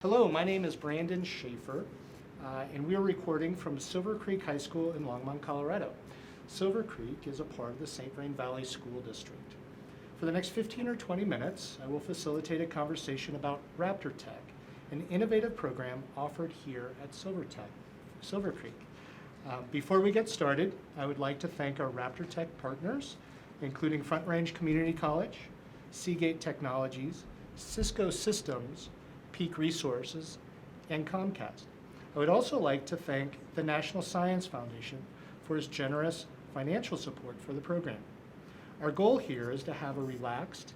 Hello, my name is Brandon Schaefer, and we are recording from Silver Creek High School in Longmont, Colorado. Silver Creek is a part of the St. Vrain Valley School District. For the next 15 or 20 minutes, I will facilitate a conversation about Raptor Tech, an innovative program offered here at Silver Creek. Before we get started, I would like to thank our Raptor Tech partners, including Front Range Community College, Seagate Technologies, Cisco Systems, Peak Resources, and Comcast. I would also like to thank the National Science Foundation for its generous financial support for the program. Our goal here is to have a relaxed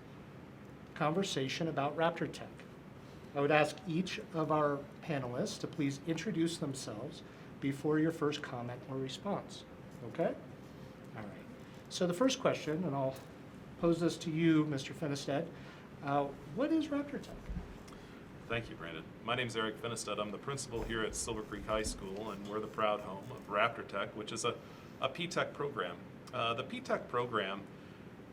conversation about Raptor Tech. I would ask each of our panelists to please introduce themselves before your first comment or response. Okay? All right. So the first question, and I'll pose this to you, Mr. Finnestead. What is Raptor Tech? Thank you, Brandon. My name is Eric Finnestead. I'm the principal here at Silver Creek High School, and we're the proud home of Raptor Tech, which is a P-Tech program. The P-Tech program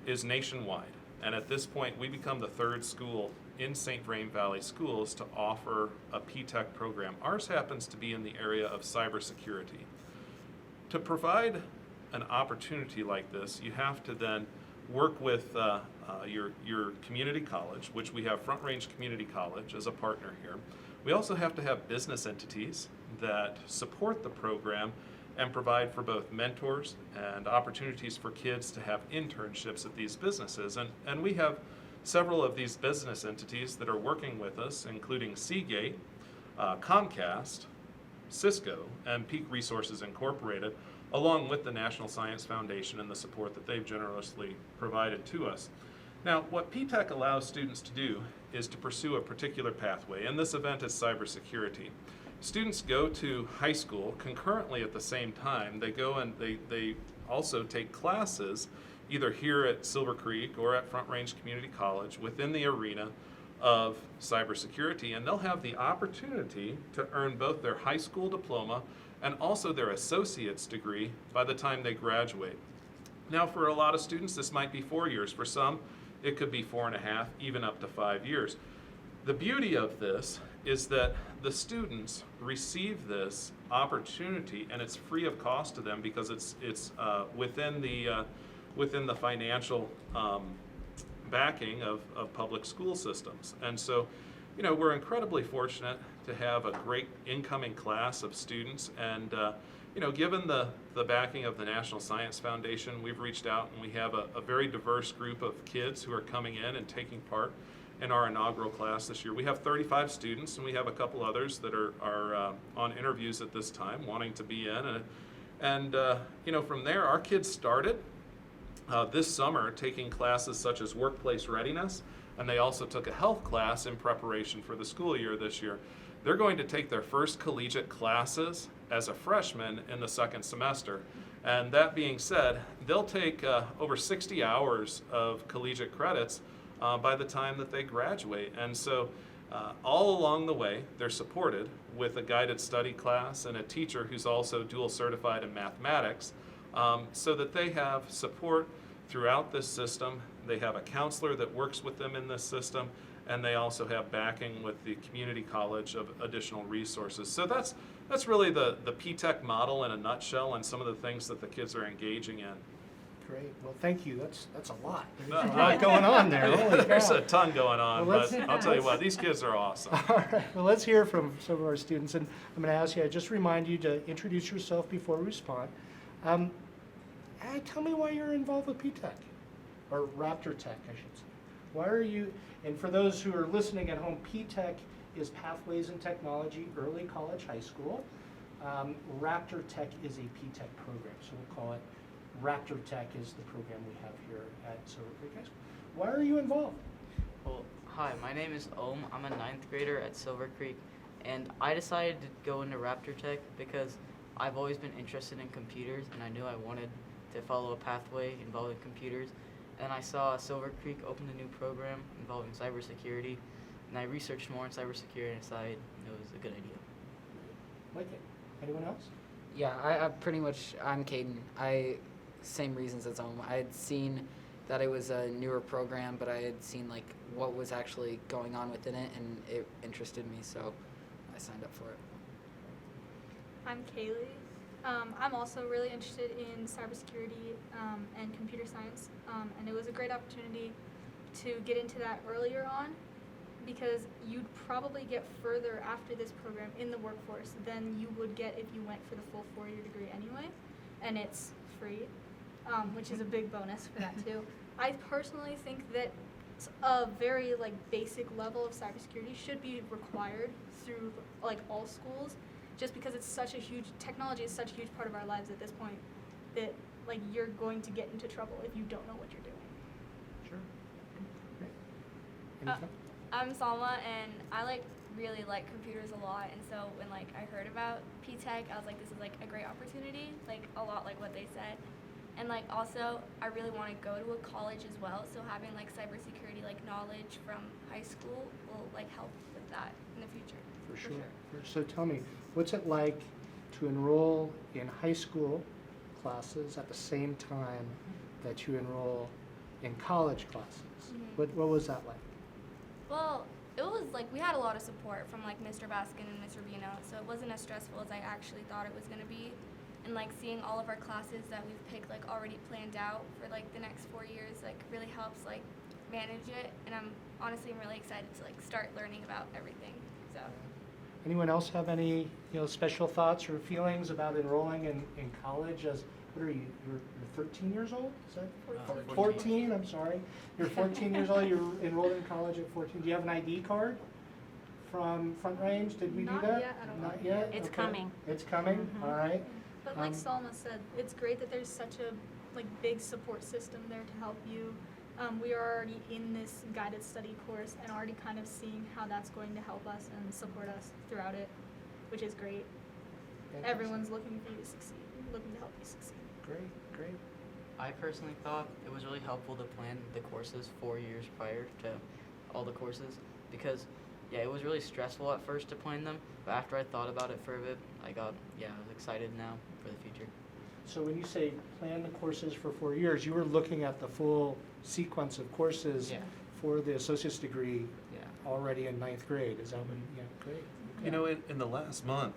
is nationwide, and at this point, we become the third school in St. Vrain Valley Schools to offer a P-Tech program. Ours happens to be in the area of cybersecurity. To provide an opportunity like this, you have to then work with your community college, which we have Front Range Community College as a partner here. We also have to have business entities that support the program and provide for both mentors and opportunities for kids to have internships at these businesses. And we have several of these business entities that are working with us, including Seagate, Comcast, Cisco, and Peak Resources Incorporated, along with the National Science Foundation and the support that they've generously provided to us. Now, what P-Tech allows students to do is to pursue a particular pathway, and this event is cybersecurity. Students go to high school concurrently at the same time. They go and they also take classes either here at Silver Creek or at Front Range Community College within the arena of cybersecurity, and they'll have the opportunity to earn both their high school diploma and also their associate's degree by the time they graduate. Now, for a lot of students, this might be 4 years. For some, it could be 4.5, even up to 5 years. The beauty of this is that the students receive this opportunity, and it's free of cost to them because it's within the financial backing of public school systems. And so, you know, we're incredibly fortunate to have a great incoming class of students, and you know, given the backing of the National Science Foundation, we've reached out and we have a very diverse group of kids who are coming in and taking part in our inaugural class this year. We have 35 students, and we have a couple others that are on interviews at this time wanting to be in, and you know, from there our kids started this summer taking classes such as workplace readiness, and they also took a health class in preparation for the school year this year. They're going to take their first collegiate classes as a freshman in the second semester. And that being said, they'll take over 60 hours of collegiate credits by the time that they graduate. And so all along the way, they're supported with a guided study class and a teacher who's also dual certified in mathematics, so that they have support throughout this system. They have a counselor that works with them in this system, and they also have backing with the community college of additional resources. So that's really the P-Tech model in a nutshell, and some of the things that the kids are engaging in. Great. Well, thank you. That's a lot. There's a lot going on there. Holy There's cow. a ton going on, Well, but I'll tell you what, these kids are awesome. All right. Well, let's hear from some of our students, and I'm going to ask you. I just remind you to introduce yourself before we respond. Tell me why you're involved with P-Tech, or Raptor Tech, I should say. Why are you? And for those who are listening at home, P-Tech is Pathways in Technology, Early College, High School. Raptor Tech is a P-Tech program, so we'll call it Raptor Tech is the program we have here at Silver Creek High School. Why are you involved? Well, hi, my name is Ohm. I'm a 9th grader at Silver Creek, and I decided to go into Raptor Tech because I've always been interested in computers, and I knew I wanted to follow a pathway involving computers. And I saw Silver Creek open a new program involving cybersecurity, and I researched more on cybersecurity and decided it was a good idea. Like it. Anyone else? Yeah, I'm Caden. Same reasons as Ohm. I had seen that it was a newer program, but I had seen like what was actually going on within it, and it interested me, so I signed up for it. I'm Kaylee. I'm also really interested in cybersecurity and computer science, and it was a great opportunity to get into that earlier on, because you'd probably get further after this program in the workforce than you would get if you went for the full 4-year degree anyway, and it's free, which is a big bonus for that too. I personally think that a very like basic level of cybersecurity should be required through like all schools, just because it's such a huge, technology is such a huge part of our lives at this point that like you're going to get into trouble if you don't know what you're doing. Sure. Great. Anything? I'm Salma, and I really like computers a lot, and so when I heard about P-Tech, I was like, this is a great opportunity, a lot like what they said. And also I really want to go to a college as well, so having cybersecurity knowledge from high school will help with that in the future. For sure. So tell me, what's it like to enroll in high school classes at the same time that you enroll in college classes? Mhm. What was that like? Well, it was we had a lot of support from Mr. Baskin and Mr. Vino, so it wasn't as stressful as I actually thought it was going to be. And seeing all of our classes that we've picked already planned out for the next 4 years really helps manage it, and I'm really excited to start learning about everything. So Anyone else have any special thoughts or feelings about enrolling in college? As what are you? You're 13 years old? Is that 14? I'm sorry. You're 14 years old. You're enrolled in college at 14. Do you have an ID card from Front Range? Did we Not do that? yet, I don't know. Not yet. It's Okay. coming. It's coming. Mhm. All right. But like Salma said, it's great that there's such a big support system there to help you. We are already in this guided study course and already kind of seeing how that's going to help us and support us throughout it, which is great. Fantastic. Everyone's looking for you to succeed, looking to help you succeed. Great. I personally thought it was really helpful to plan the courses 4 years prior to all the courses, because it was really stressful at first to plan them, but after I thought about it for a bit, I was excited now for the future. So when you say plan the courses for 4 years, you were looking at the full sequence of courses Yeah. for the associate's degree Yeah. already in 9th grade. Is that what? Mhm. Yeah, great. In the last month,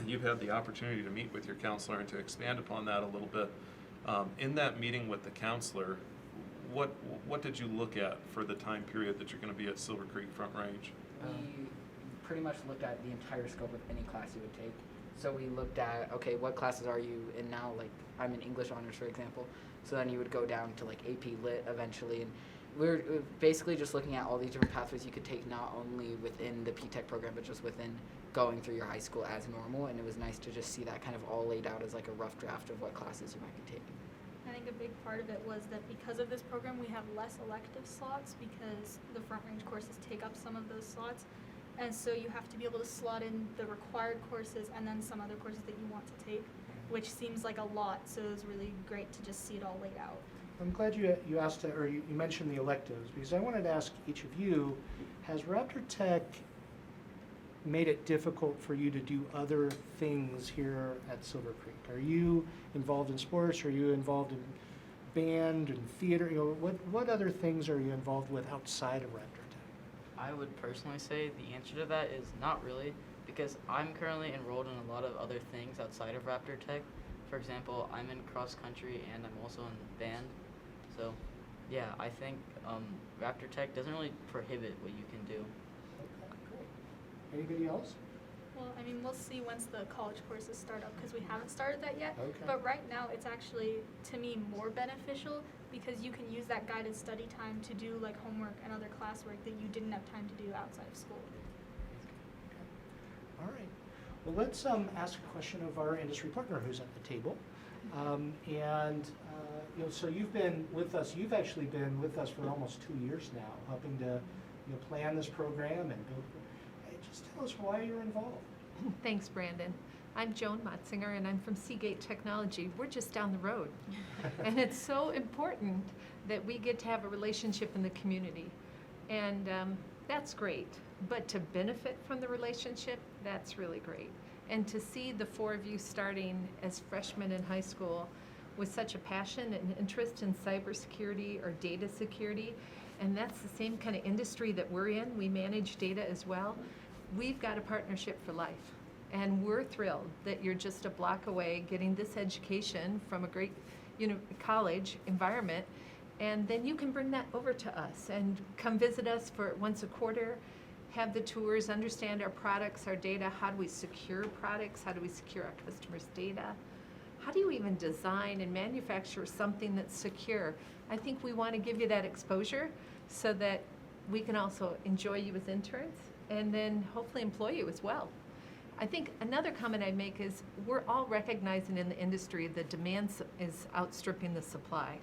you've had the opportunity to meet with your counselor and to expand upon that a little bit. In that meeting with the counselor, what did you look at for the time period that you're going to be at Silver Creek Front Range? We pretty much looked at the entire scope of any class you would take. So we looked at, okay, what classes are you in now? I'm in English honors, for example. So then you would go down to AP Lit eventually. And we were basically just looking at all these different pathways you could take, not only within the P-Tech program, but just within going through your high school as normal. And it was nice to just see that kind of all laid out as a rough draft of what classes you might be taking. I think a big part of it was that because of this program, we have less elective slots because the Front Range courses take up some of those slots. And so you have to be able to slot in the required courses and then some other courses that you want to take, which seems like a lot. So it was really great to just see it all laid out. I'm glad you asked, or you mentioned the electives, because I wanted to ask each of you, has Raptor Tech made it difficult for you to do other things here at Silver Creek? Are you involved in sports? Are you involved in band and theater? What other things are you involved with outside of Raptor Tech? I would personally say the answer to that is not really, because I'm currently enrolled in a lot of other things outside of Raptor Tech. For example, I'm in cross country and I'm also in band. So, I think Raptor Tech doesn't really prohibit what you can do. Okay, great. Anybody else? Well, I mean, we'll see once the college courses start up because we haven't started that yet. Okay. But right now, it's actually, to me, more beneficial because you can use that guided study time to do homework and other classwork that you didn't have time to do outside of school. All right. Well, let's ask a question of our industry partner who's at the table. So you've been with us. You've actually been with us for almost 2 years now, helping to plan this program and build. Hey, just tell us why you're involved. Thanks, Brandon. I'm Joan Motzinger, and I'm from Seagate Technology. We're just down the road. And it's so important that we get to have a relationship in the community. And that's great. But to benefit from the relationship, that's really great. And to see the 4 of you starting as freshmen in high school with such a passion and interest in cybersecurity or data security, and that's the same kind of industry that we're in. We manage data as well. We've got a partnership for life, and we're thrilled that you're just a block away getting this education from a great college environment, and then you can bring that over to us and come visit us for once a quarter, have the tours, understand our products, our data, how do we secure products, how do we secure our customers' data, how do you even design and manufacture something that's secure. I think we want to give you that exposure so that we can also enjoy you as interns and then hopefully employ you as well. I think another comment I'd make is we're all recognizing in the industry the demand is outstripping the supply.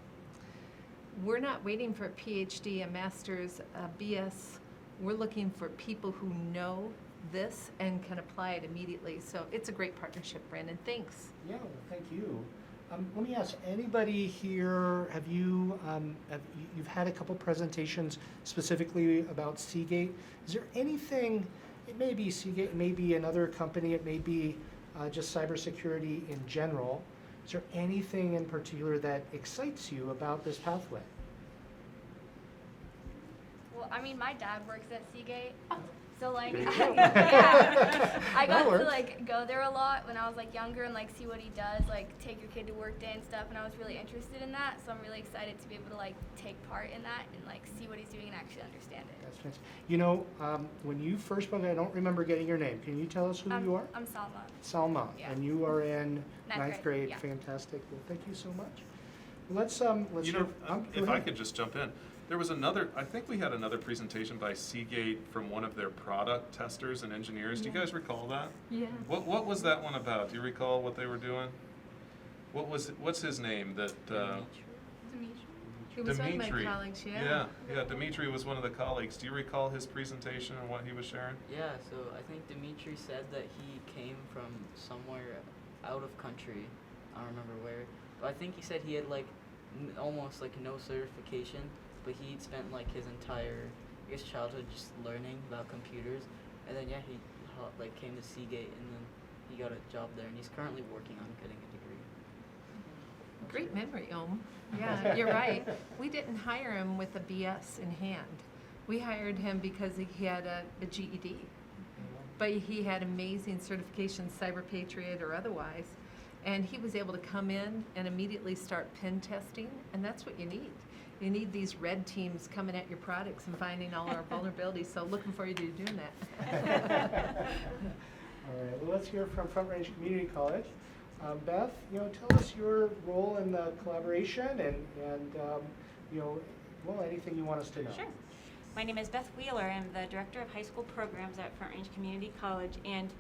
We're not waiting for a PhD, a master's, a BS. We're looking for people who know this and can apply it immediately. So it's a great partnership, Brandon. Thanks. Yeah, well, thank you. Let me ask, anybody here, you've had a couple presentations specifically about Seagate. Is there anything, it may be Seagate, it may be another company, it may be just cybersecurity in general. Is there anything in particular that excites you about this pathway? Well, I mean, my dad works at Seagate, so like, There you go. yeah, I That got to works. like go there a lot when I was like younger and like see what he does, like take your kid to work day and stuff, and I was really interested in that. So I'm really excited to be able to like take part in that and like see what he's doing and actually understand it. That's fantastic. You know, when you first spoke, I don't remember getting your name. Can you tell us who you are? I'm Salma. Salma, Yeah. and you are in Ninth grade. grade, yeah. Fantastic. Well, thank you so much. Let's You hear. know, go if I ahead. could just jump in, there was another, I think we had another presentation by Seagate from one of their product testers and engineers. Do you guys recall that? Yeah. What was that one about? Do you recall what they were doing? What's his name? That It was one of my Dimitri. colleagues, yeah. Yeah, Dimitri was one of the colleagues. Do you recall his presentation and what he was sharing? Yeah, so I think Dimitri said that he came from somewhere out of country. I don't remember where. But I think he said he had like almost like no certification, but he'd spent like his entire, I guess, childhood just learning about computers. And then yeah, he like came to Seagate and then he got a job there and he's currently working on getting a degree. Great memory, Om. Yeah, you're right. We didn't hire him with a BS in hand. We hired him because he had a GED. But he had amazing certifications, Cyber Patriot or otherwise. And he was able to come in and immediately start pen testing, and that's what you need. You need these red teams coming at your products and finding all our vulnerabilities, so looking forward to you doing that. All right. Well, let's hear from Front Range Community College. Beth, tell us your role in the collaboration and anything you want us to know. Sure. My name is Beth Wheeler. I'm the Director of High School Programs at Front Range Community College, and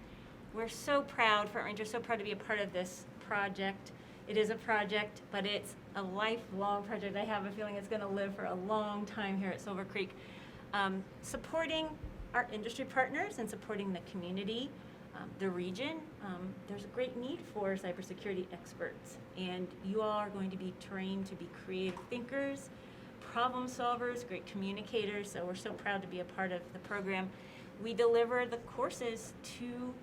we're so proud, Front Range is so proud to be a part of this project. It is a project, but it's a lifelong project. I have a feeling it's going to live for a long time here at Silver Creek. Supporting our industry partners and supporting the community, the region, there's a great need for cybersecurity experts, and you all are going to be trained to be creative thinkers, problem solvers, great communicators, so we're so proud to be a part of the program. We deliver the courses to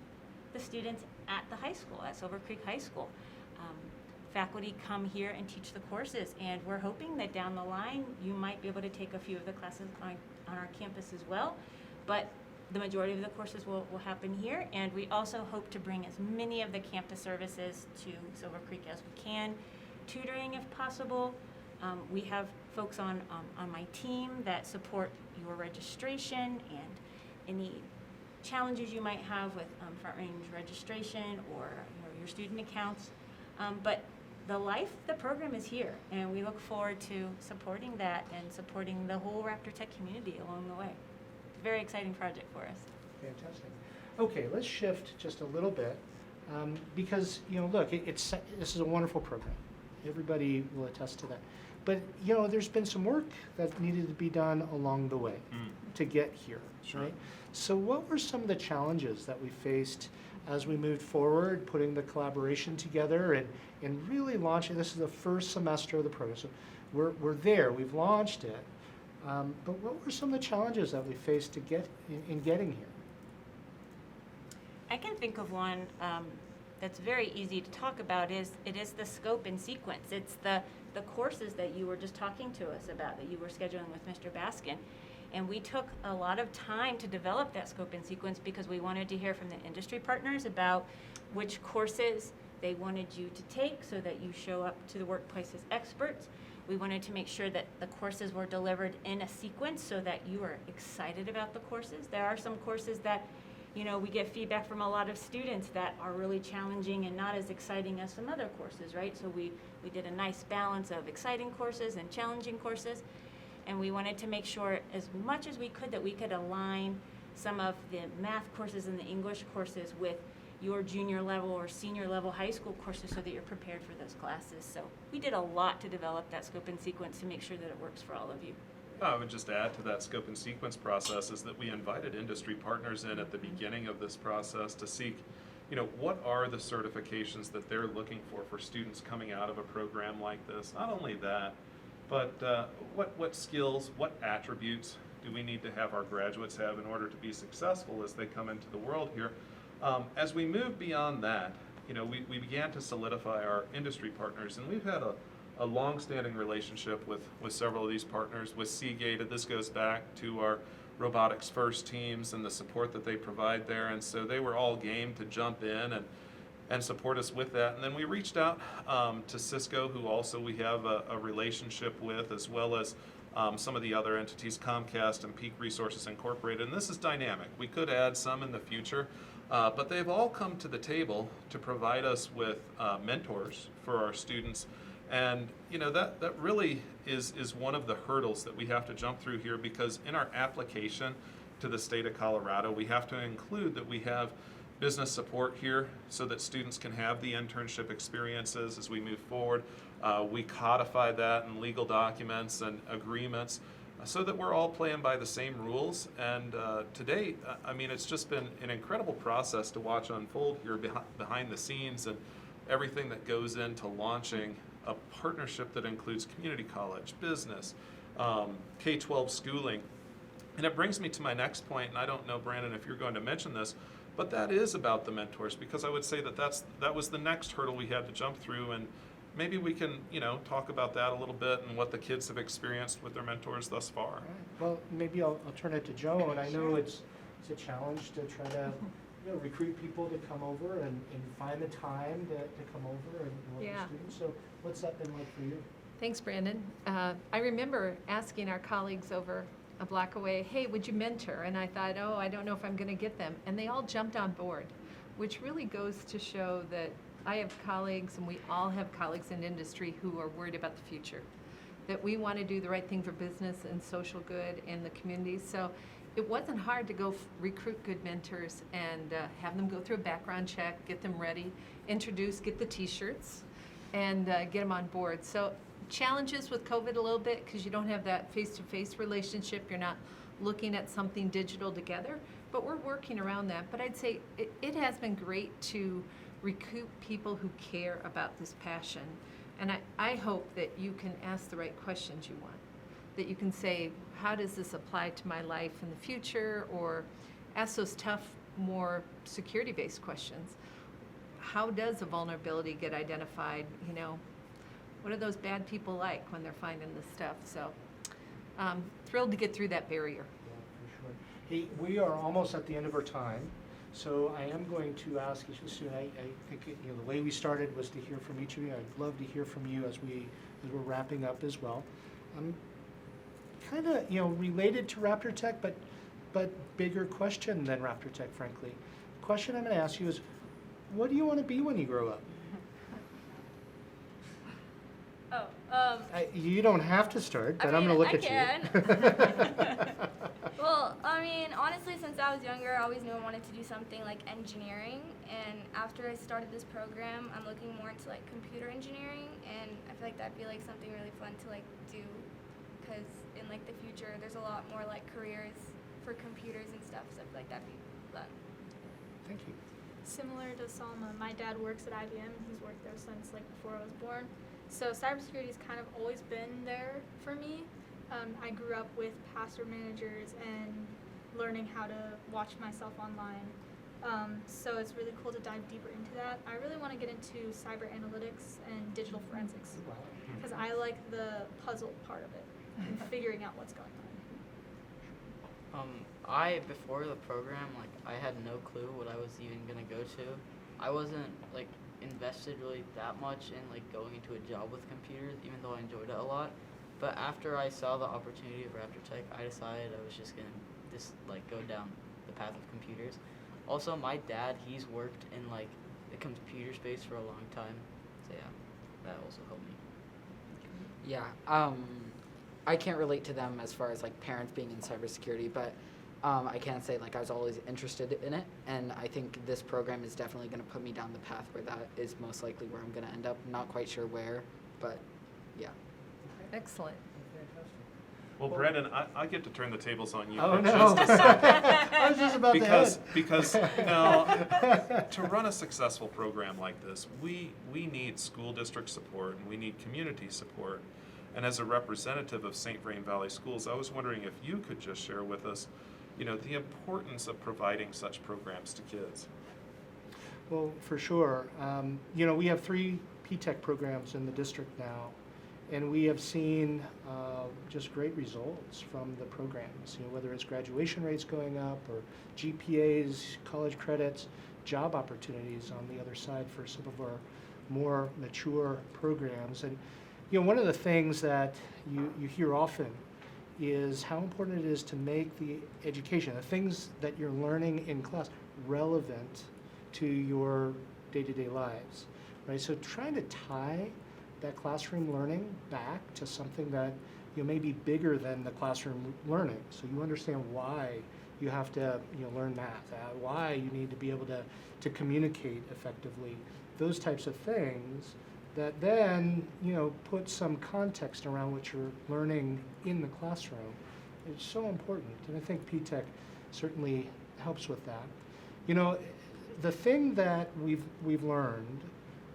the students at the high school, at Silver Creek High School. Faculty come here and teach the courses, and we're hoping that down the line you might be able to take a few of the classes on our campus as well, but the majority of the courses will happen here, and we also hope to bring as many of the campus services to Silver Creek as we can, tutoring if possible. We have folks on my team that support your registration and any challenges you might have with Front Range registration or your student accounts. But the program is here, and we look forward to supporting that and supporting the whole Raptor Tech community along the way. It's a very exciting project for us. Fantastic. Okay, let's shift just a little bit because look, this is a wonderful program. Everybody will attest to that. But there's been some work that needed to be done along the way to get here, Sure. right? So what were some of the challenges that we faced as we moved forward, putting the collaboration together and really launching? This is the first semester of the program, so we're there. We've launched it. But what were some of the challenges that we faced to get in getting here? I can think of one. that's very easy to talk about is it is the scope and sequence. It's the courses that you were just talking to us about, that you were scheduling with Mr. Baskin. And we took a lot of time to develop that scope and sequence because we wanted to hear from the industry partners about which courses they wanted you to take so that you show up to the workplace as experts. We wanted to make sure that the courses were delivered in a sequence so that you are excited about the courses. There are some courses that, you know, we get feedback from a lot of students that are really challenging and not as exciting as some other courses, right? So we did a nice balance of exciting courses and challenging courses. And we wanted to make sure as much as we could that we could align some of the math courses and the English courses with your junior level or senior level high school courses so that you're prepared for those classes. So we did a lot to develop that scope and sequence to make sure that it works for all of you. I would just add to that scope and sequence process is that we invited industry partners in at the beginning of this process to seek, you know, what are the certifications that they're looking for students coming out of a program like this. Not only that, but what skills, what attributes do we need to have our graduates have in order to be successful as they come into the world here? As we move beyond that, you know, we began to solidify our industry partners, and we've had a long-standing relationship with several of these partners, with Seagate. This goes back to our robotics first teams and the support that they provide there, and so they were all game to jump in and support us with that. And then we reached out to Cisco, who also we have a relationship with, as well as some of the other entities, Comcast and Peak Resources Incorporated. And this is dynamic. We could add some in the future, but they've all come to the table to provide us with mentors for our students. And you know, that really is one of the hurdles that we have to jump through here, because in our application to the state of Colorado, we have to include that we have business support here so that students can have the internship experiences as we move forward. We codify that in legal documents and agreements so that we're all playing by the same rules. And to date, I mean, it's just been an incredible process to watch unfold here behind the scenes, and everything that goes into launching a partnership that includes community college, business, K-12 schooling. And it brings me to my next point, and I don't know, Brandon, if you're going to mention this, but that is about the mentors, because I would say that was the next hurdle we had to jump through, and maybe we can, you know, talk about that a little bit and what the kids have experienced with their mentors thus far. All right. Well, maybe I'll turn it to Joe, and I know it's a challenge to try to, you know, recruit people to come over and find the time to come over and work Yeah. with students. So what's that been like for you? Thanks, Brandon. I remember asking our colleagues over a block away, hey, would you mentor? And I thought, oh, I don't know if I'm going to get them. And they all jumped on board, which really goes to show that I have colleagues, and we all have colleagues in industry who are worried about the future, that we want to do the right thing for business and social good in the community. So it wasn't hard to go recruit good mentors and have them go through a background check, get them ready, introduce, get the t-shirts, and get them on board. So challenges with COVID a little bit because you don't have that face-to-face relationship. You're not looking at something digital together, but we're working around that. But I'd say it has been great to recruit people who care about this passion. And I hope that you can ask the right questions you want, that you can say, how does this apply to my life in the future? Or ask those tough, more security-based questions. How does a vulnerability get identified? You know, what are those bad people like when they're finding this stuff? So thrilled to get through that barrier. Yeah, for sure. Hey, we are almost at the end of our time, so I am going to ask each of the students. I think you know, the way we started was to hear from each of you. I'd love to hear from you as we're wrapping up as well. Kind of, you know, related to Raptor Tech, but bigger question than Raptor Tech, frankly. The question I'm going to ask you is, what do you want to be when you grow up? You don't have to start, but I'm going to look at you. Well, I mean, honestly, since I was younger, I always knew I wanted to do something like engineering. And after I started this program, I'm looking more into like computer engineering, and I feel like that'd be like something really fun to like do, because in like the future, there's a lot more like careers for computers and stuff. So I feel like that'd be fun. Thank you. Similar to Salma, my dad works at IBM, and he's worked there since like before I was born. So cybersecurity has kind of always been there for me. I grew up with password managers and learning how to watch myself online. So it's really cool to dive deeper into that. I really want to get into cyber analytics and digital forensics because I like the puzzle part of it and figuring out what's going on. Before the program, like, I had no clue what I was even gonna go to. I wasn't, like, invested really that much in, like, going into a job with computers, even though I enjoyed it a lot. But after I saw the opportunity of Raptor Tech, I decided I was just gonna go down the path of computers. Also, my dad, he's worked in, like, the computer space for a long time. So yeah, that also helped me. Yeah, I can't relate to them as far as like parents being in cybersecurity, but I can say like I was always interested in it, and I think this program is definitely going to put me down the path where that is most likely where I'm going to end up. Not quite sure where, but yeah. Excellent. Well, Brandon, I get to turn the tables on you Oh, for no. just a second. I was just about Because you know, to run a successful program like this, we need school district support and we need community support. And as a representative of St. Vrain Valley Schools, I was wondering if you could just share with us, you know, the importance of providing such programs to kids. Well, for sure. You know, we have 3 P-TECH programs in the district now, and we have seen just great results from the programs. You know, whether it's graduation rates going up or GPAs, college credits, job opportunities on the other side for some of our more mature programs. And you know, one of the things that you hear often is how important it is to make the education, the things that you're learning in class, relevant to your day-to-day lives, right? So trying to tie that classroom learning back to something that you know, may be bigger than the classroom learning. So you understand why you have to learn math, why you need to be able to communicate effectively, those types of things that then put some context around what you're learning in the classroom. It's so important, and I think P-TECH certainly helps with that. You know, the thing that we've learned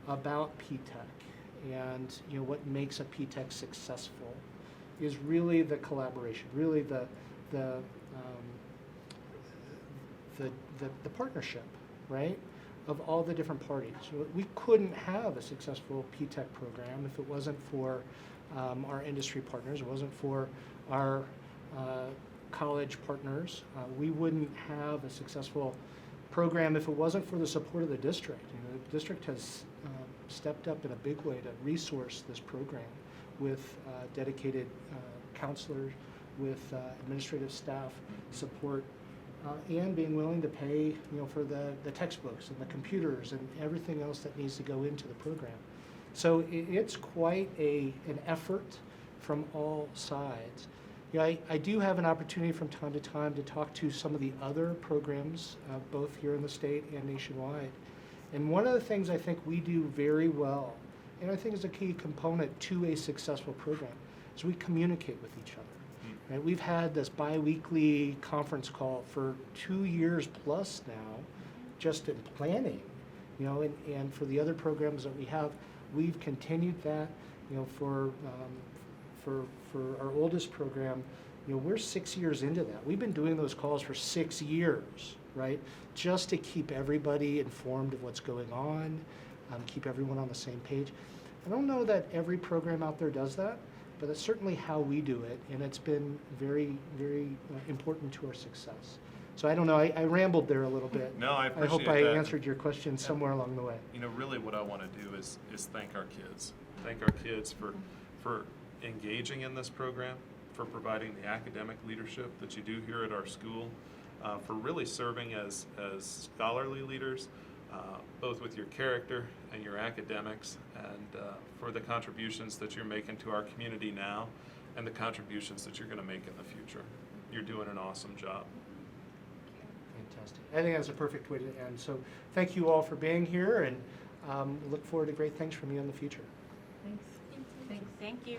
about P-TECH and what makes a P-TECH successful is really the collaboration, really the partnership, right, of all the different parties. We couldn't have a successful P-TECH program if it wasn't for our industry partners, it wasn't for our college partners. We wouldn't have a successful program if it wasn't for the support of the district. The district has stepped up in a big way to resource this program with dedicated counselors, with administrative staff support, and being willing to pay for the textbooks and the computers and everything else that needs to go into the program. So it's quite an effort from all sides. I do have an opportunity from time to time to talk to some of the other programs, both here in the state and nationwide. And one of the things I think we do very well, and I think is a key component to a successful program, is we communicate with each other. Right? We've had this bi-weekly conference call for 2 years plus now, just in planning, and for the other programs that we have, we've continued that, for our oldest program, we're 6 years into that. We've been doing those calls for 6 years, right? Just to keep everybody informed of what's going on, keep everyone on the same page. I don't know that every program out there does that, but that's certainly how we do it, and it's been very, very important to our success. So I don't know, I rambled there a little bit. No, I appreciate hope I that. answered your question somewhere along the way. Really what I want to do is thank our kids. Thank our kids for engaging in this program, for providing the academic leadership that you do here at our school, for really serving as scholarly leaders, both with your character and your academics, and for the contributions that you're making to our community now and the contributions that you're going to make in the future. You're doing an awesome job. Fantastic. I think that's a perfect way to end. So thank you all for being here, and look forward to great things from you in the future. Thanks. Thank you.